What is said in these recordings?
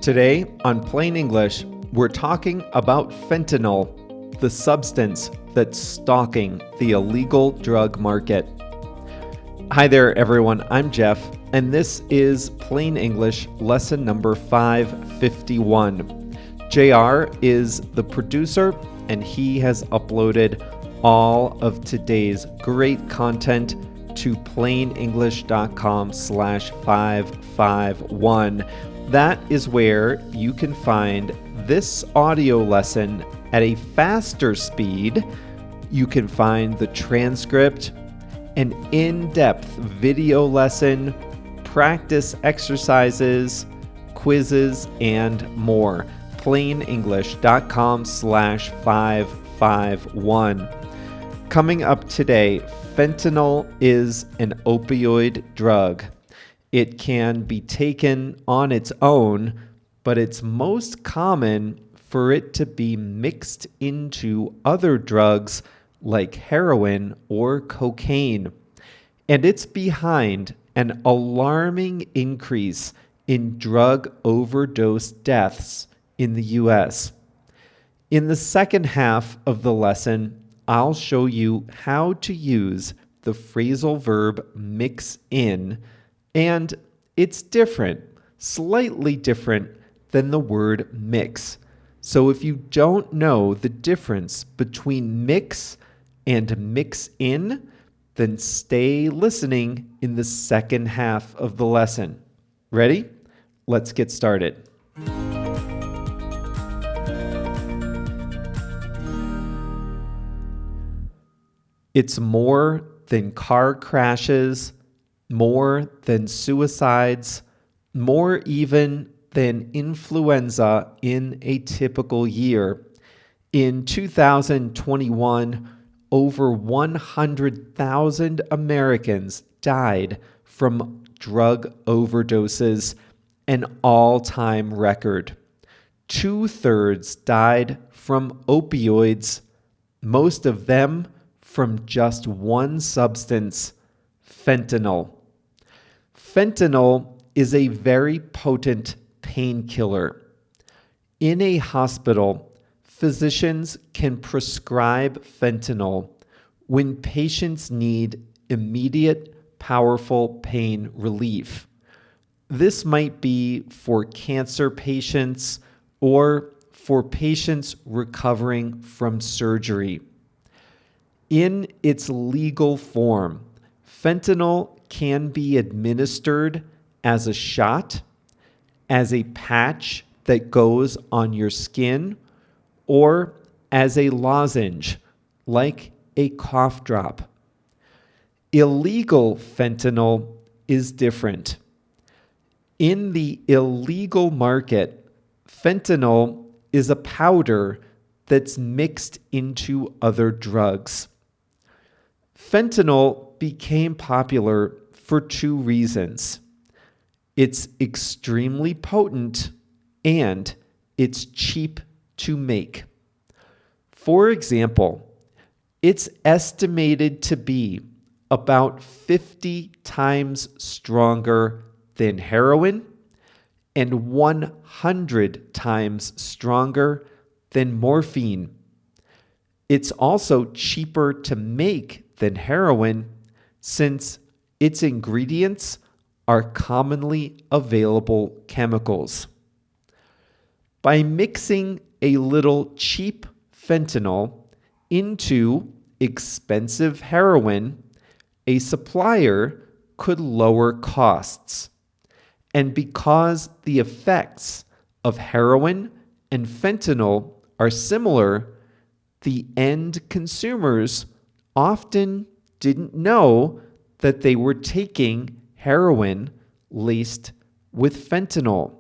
Today on Plain English, we're talking about fentanyl, the substance that's stalking the illegal drug market. Hi there, everyone. I'm Jeff, and this is Plain English lesson number 551. JR is the producer, and he has uploaded all of today's great content to plainenglish.com/551. That is where you can find this audio lesson at a faster speed. You can find the transcript, an in-depth video lesson, practice exercises, quizzes, and more. plainenglish.com/551. Coming up today, fentanyl is an opioid drug. It can be taken on its own, but it's most common for it to be mixed into other drugs like heroin or cocaine. And it's behind an alarming increase in drug overdose deaths in the U.S. In the second half of the lesson, I'll show you how to use the phrasal verb mix in, and it's different, slightly different than the word mix. So if you don't know the difference between mix and mix in, then stay listening in the second half of the lesson. Ready? Let's get started. It's more than car crashes, more than suicides, more even than influenza in a typical year. In 2021, over 100,000 Americans died from drug overdoses, an all-time record. 2/3 died from opioids, most of them from just one substance, fentanyl. Fentanyl is a very potent painkiller. In a hospital, physicians can prescribe fentanyl when patients need immediate, powerful pain relief. This might be for cancer patients or for patients recovering from surgery. In its legal form, fentanyl can be administered as a shot, as a patch that goes on your skin, or as a lozenge, like a cough drop. Illegal fentanyl is different. In the illegal market, fentanyl is a powder that's mixed into other drugs. Fentanyl became popular for two reasons. It's extremely potent and it's cheap to make. For example, it's estimated to be about 50 times stronger than heroin and 100 times stronger than morphine. It's also cheaper to make than heroin since its ingredients are commonly available chemicals. By mixing a little cheap fentanyl into expensive heroin, a supplier could lower costs. And because the effects of heroin and fentanyl are similar, the end consumers often didn't know that they were taking heroin laced with fentanyl.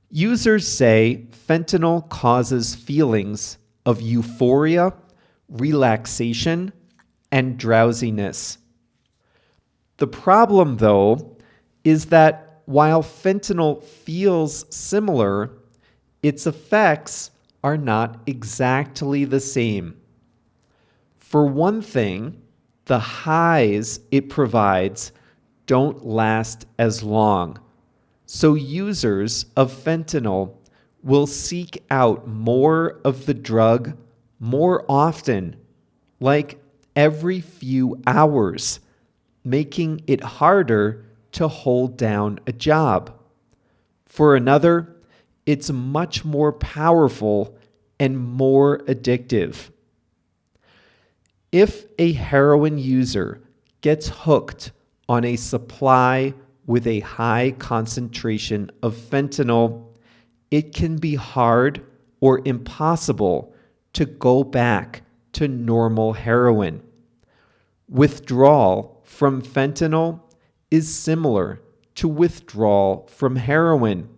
Users say fentanyl causes feelings of euphoria, relaxation, and drowsiness. The problem, though, is that while fentanyl feels similar, its effects are not exactly the same. For one thing, the highs it provides don't last as long. So users of fentanyl will seek out more of the drug more often, like every few hours, making it harder to hold down a job. For another, it's much more powerful and more addictive. If a heroin user gets hooked on a supply with a high concentration of fentanyl, it can be hard or impossible to go back to normal heroin. Withdrawal from fentanyl is similar to withdrawal from heroin.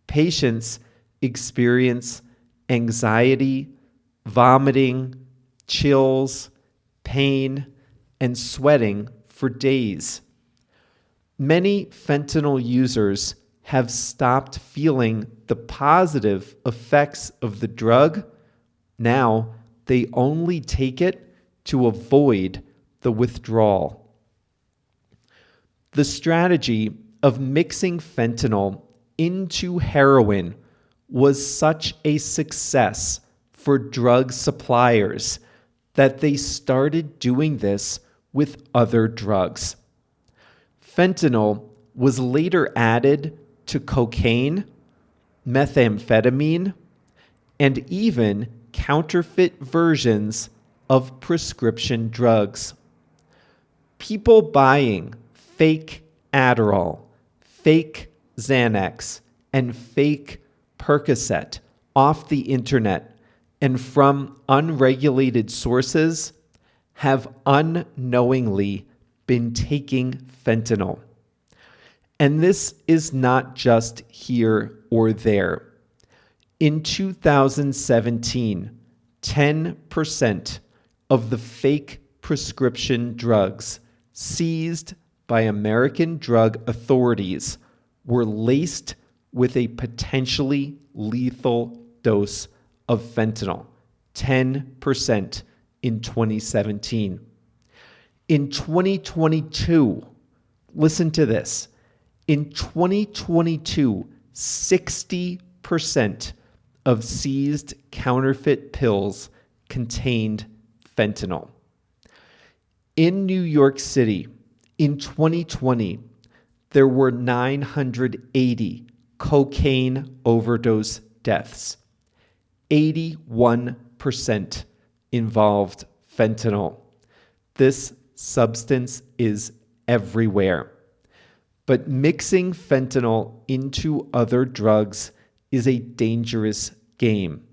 Patients experience anxiety, vomiting, chills, pain, and sweating for days. Many fentanyl users have stopped feeling the positive effects of the drug. Now they only take it to avoid the withdrawal. The strategy of mixing fentanyl into heroin was such a success for drug suppliers that they started doing this with other drugs. Fentanyl was later added to cocaine, methamphetamine, and even counterfeit versions of prescription drugs. People buying fake Adderall, fake Xanax, and fake Percocet off the internet and from unregulated sources have unknowingly been taking fentanyl. And this is not just here or there. In 2017, 10% of the fake prescription drugs seized by American drug authorities were laced with a potentially lethal dose of fentanyl. 10% in 2017. In 2022, listen to this. In 2022, 60% of seized counterfeit pills contained fentanyl. In New York City, in 2020, there were 980 cocaine overdose deaths. 81% involved fentanyl. This substance is everywhere. But mixing fentanyl into other drugs is a dangerous game.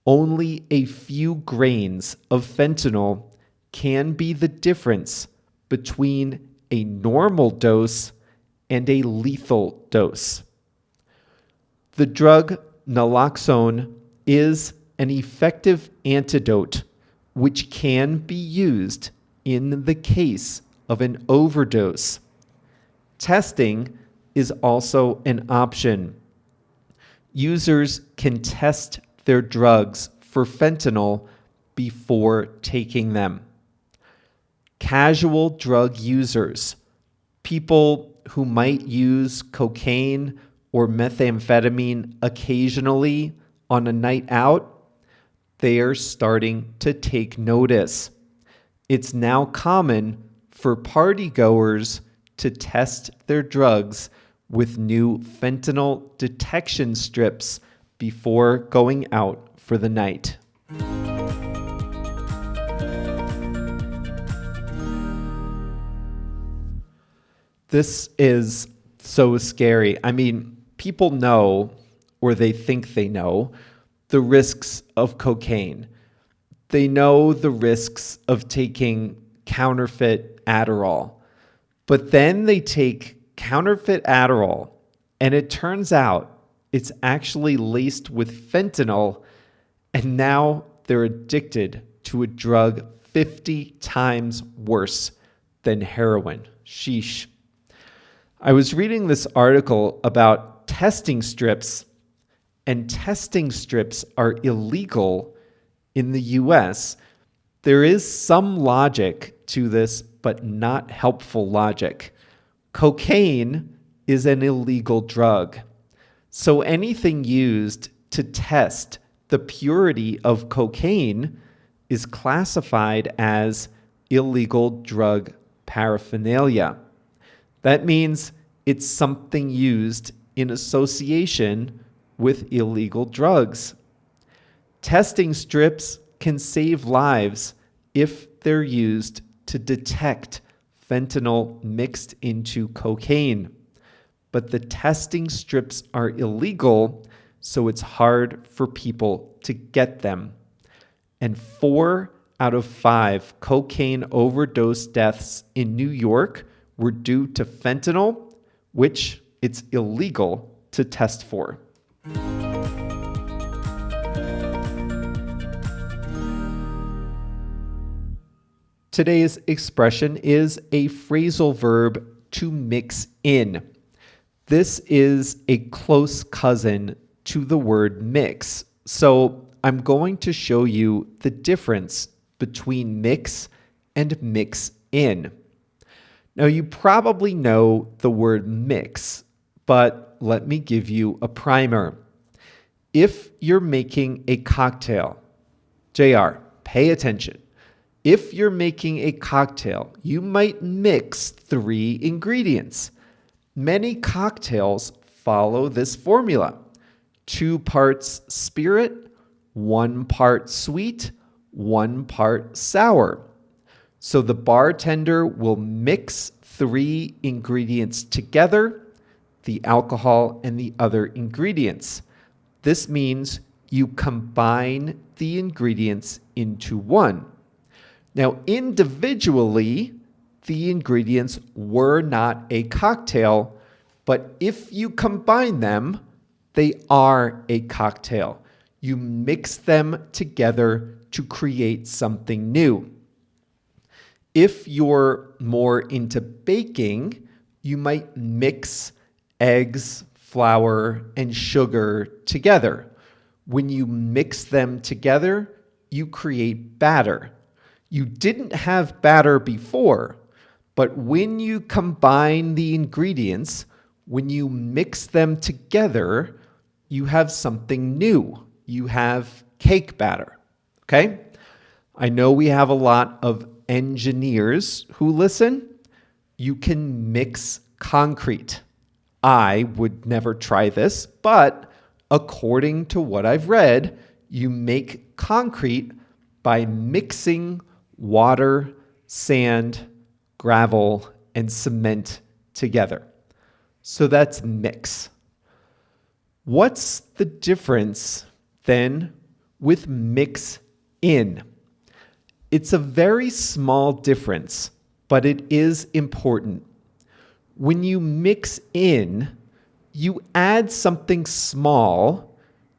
Only a few grains of fentanyl can be the difference between a normal dose and a lethal dose. The drug naloxone is an effective antidote which can be used in the case of an overdose. Testing is also an option. Users can test their drugs for fentanyl before taking them. Casual drug users, people who might use cocaine or methamphetamine occasionally on a night out, they are starting to take notice. It's now common for partygoers to test their drugs with new fentanyl detection strips before going out for the night. This is so scary. I mean, people know, or they think they know, the risks of cocaine. They know the risks of taking counterfeit Adderall. But then they take counterfeit Adderall, and it turns out it's actually laced with fentanyl, and now they're addicted to a drug 50 times worse than heroin. Sheesh. I was reading this article about testing strips, and testing strips are illegal in the US. There is some logic to this, but not helpful logic. Cocaine is an illegal drug. So anything used to test the purity of cocaine is classified as illegal drug paraphernalia. That means it's something used in association with illegal drugs. Testing strips can save lives if they're used to detect fentanyl mixed into cocaine. But the testing strips are illegal, so it's hard for people to get them. And 4 out of 5 cocaine overdose deaths in New York were due to fentanyl, which it's illegal to test for. Today's expression is a phrasal verb to mix in. This is a close cousin to the word mix. So I'm going to show you the difference between mix and mix in. Now you probably know the word mix, but let me give you a primer. If you're making a cocktail, JR, pay attention. If you're making a cocktail, you might mix 3 ingredients. Many cocktails follow this formula: 2 parts spirit, 1 part sweet, 1 part sour. So the bartender will mix 3 ingredients together, the alcohol and the other ingredients. This means you combine the ingredients into one. Now, individually, the ingredients were not a cocktail, but if you combine them, they are a cocktail. You mix them together to create something new. If you're more into baking, you might mix eggs, flour, and sugar together. When you mix them together, you create batter. You didn't have batter before, but when you combine the ingredients, when you mix them together, you have something new. You have cake batter, okay? I know we have a lot of engineers who listen. You can mix concrete. I would never try this, but according to what I've read, you make concrete by mixing water, sand, gravel, and cement together. So that's mix. What's the difference then with mix in? It's a very small difference, but it is important. When you mix in, you add something small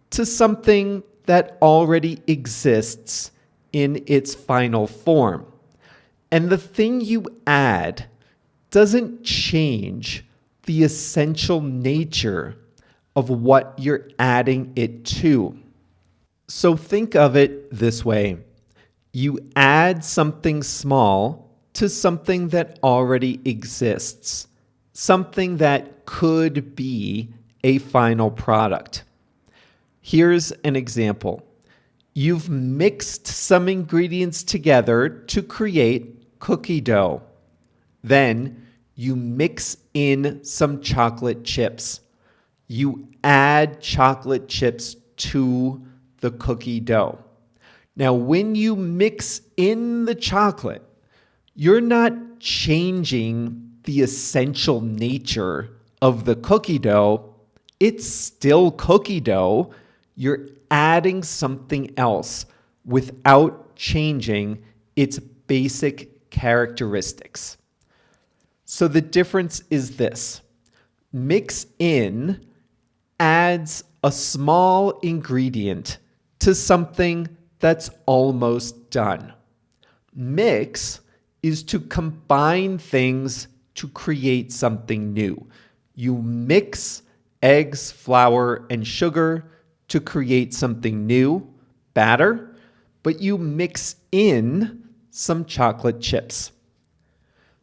to something that already exists in its final form. And the thing you add doesn't change the essential nature of what you're adding it to. So think of it this way. You add something small to something that already exists, something that could be a final product. Here's an example. You've mixed some ingredients together to create cookie dough. Then you mix in some chocolate chips. You add chocolate chips to the cookie dough. Now, when you mix in the chocolate, you're not changing the essential nature of the cookie dough. It's still cookie dough. You're adding something else without changing its basic characteristics. So the difference is this. Mix in adds a small ingredient to something that's almost done. Mix is to combine things to create something new. You mix eggs, flour, and sugar to create something new, batter, but you mix in some chocolate chips.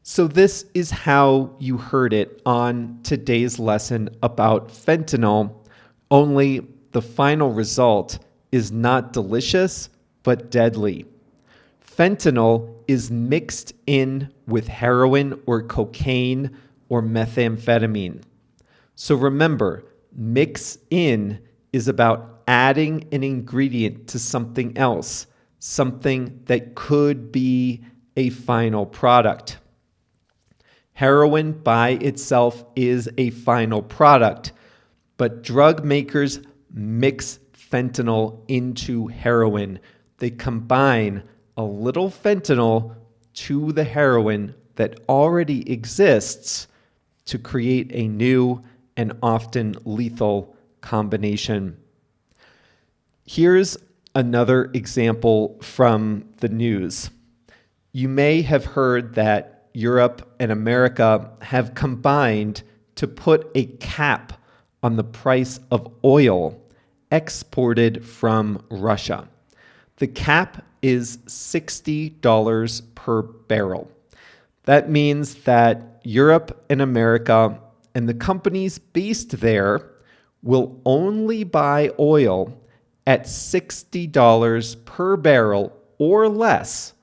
So this is how you heard it on today's lesson about fentanyl, only the final result is not delicious, but deadly. Fentanyl is mixed in with heroin or cocaine or methamphetamine. So remember, mix in is about adding an ingredient to something else, something that could be a final product. Heroin by itself is a final product, but drug makers mix fentanyl into heroin. They combine a little fentanyl to the heroin that already exists to create a new and often lethal combination. Here's another example from the news. You may have heard that Europe and America have combined to put a cap on the price of oil exported from Russia. The cap is $60 per barrel. That means that Europe and America and the companies based there will only buy oil at $60 per barrel or less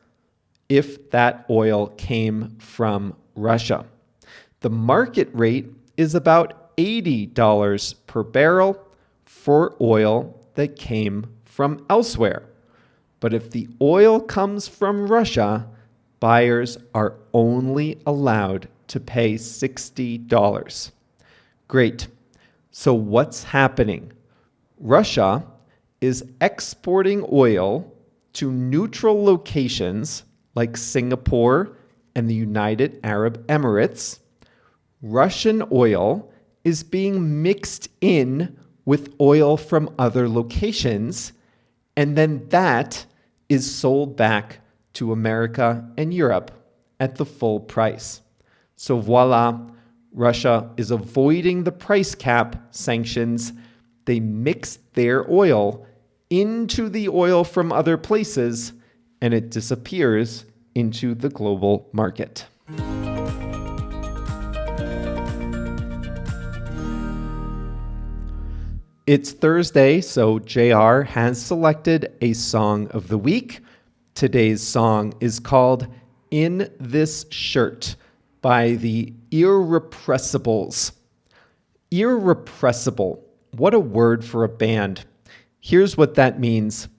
if that oil came from Russia. The market rate is about $80 per barrel for oil that came from elsewhere. But if the oil comes from Russia, buyers are only allowed to pay $60. Great. So what's happening? Russia is exporting oil to neutral locations like Singapore and the United Arab Emirates. Russian oil is being mixed in with oil from other locations, and then that is sold back to America and Europe at the full price. So voila, Russia is avoiding the price cap sanctions. They mix their oil into the oil from other places, and it disappears into the global market. It's Thursday, so JR has selected a song of the week. Today's song is called In This Shirt by the Irrepressibles. Irrepressible. What a word for a band. Here's what that means.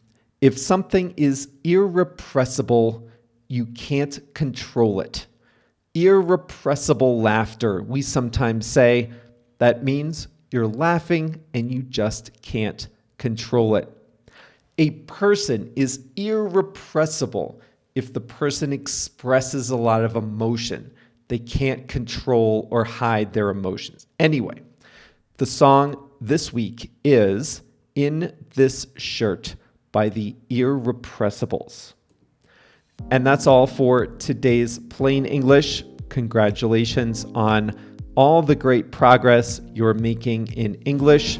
If something is irrepressible, you can't control it. Irrepressible laughter. We sometimes say that means you're laughing and you just can't control it. A person is irrepressible if the person expresses a lot of emotion. They can't control or hide their emotions. Anyway, the song this week is In This Shirt by the Irrepressibles. And that's all for today's Plain English. Congratulations on all the great progress you're making in English.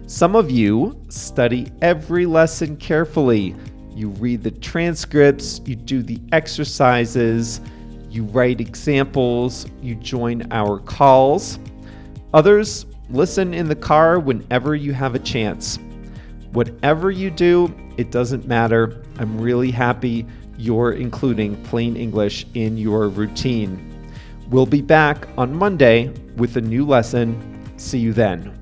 Some of you study every lesson carefully. You read the transcripts, you do the exercises, you write examples, you join our calls. Others listen in the car whenever you have a chance. Whatever you do, it doesn't matter. I'm really happy you're including Plain English in your routine. We'll be back on Monday with a new lesson. See you then.